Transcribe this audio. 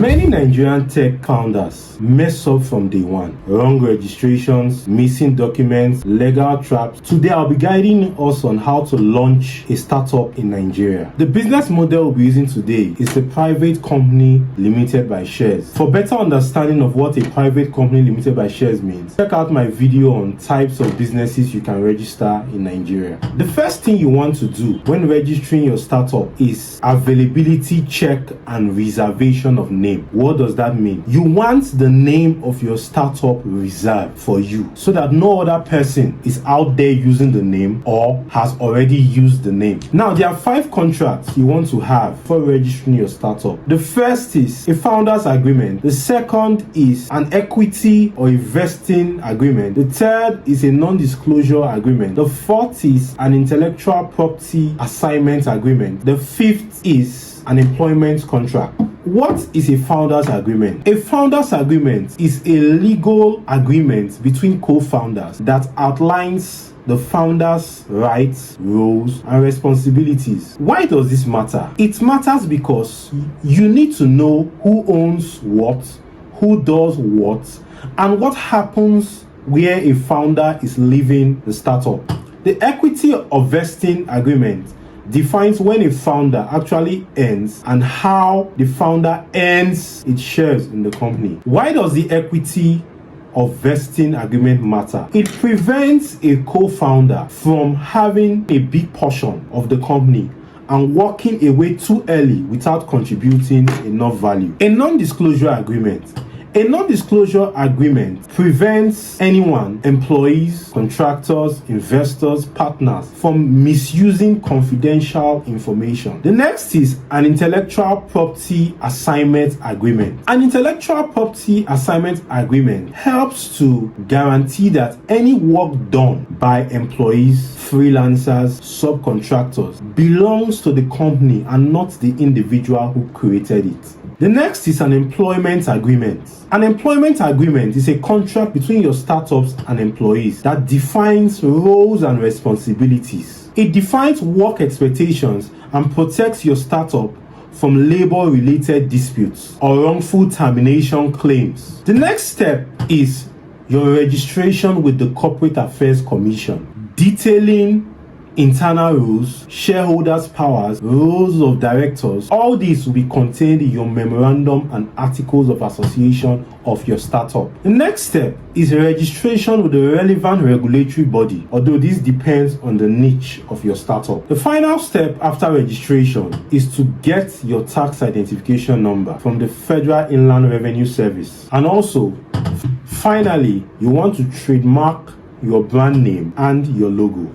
Many Nigerian tech founders mess up from day one. Wrong registrations, missing documents, legal traps. Today I'll be guiding us on how to launch a startup in Nigeria. The business model we'll be using today is a private company limited by shares. For better understanding of what a private company limited by shares means, check out my video on types of businesses you can register in Nigeria. The first thing you want to do when registering your startup is availability check and reservation of name. What does that mean? You want the name of your startup reserved for you so that no other person is out there using the name or has already used the name. Now, there are 5 contracts you want to have for registering your startup. The first is a founder's agreement. The second is an equity or a vesting agreement. The third is a non-disclosure agreement. The fourth is an intellectual property assignment agreement. The fifth is an employment contract. What is a founder's agreement? A founder's agreement is a legal agreement between co-founders that outlines the founder's rights, roles, and responsibilities. Why does this matter? It matters because you need to know who owns what, who does what, and what happens where a founder is leaving the startup. The equity or vesting agreement defines when a founder actually ends and how the founder earns its shares in the company. Why does the equity of vesting agreement matter? It prevents a co-founder from having a big portion of the company and walking away too early without contributing enough value. A non-disclosure agreement. A non-disclosure agreement prevents anyone, employees, contractors, investors, partners, from misusing confidential information. The next is an intellectual property assignment agreement. An intellectual property assignment agreement helps to guarantee that any work done by employees, freelancers, subcontractors belongs to the company and not the individual who created it. The next is an employment agreement. An employment agreement is a contract between your startups and employees that defines roles and responsibilities. It defines work expectations and protects your startup from labor-related disputes or wrongful termination claims. The next step is your registration with the Corporate Affairs Commission, detailing internal rules, shareholders' powers, rules of directors. All this will be contained in your memorandum and articles of association of your startup. The next step is registration with the relevant regulatory body, although this depends on the niche of your startup. The final step after registration is to get your tax identification number from the Federal Inland Revenue Service. And also, finally, you want to trademark your brand name and your logo.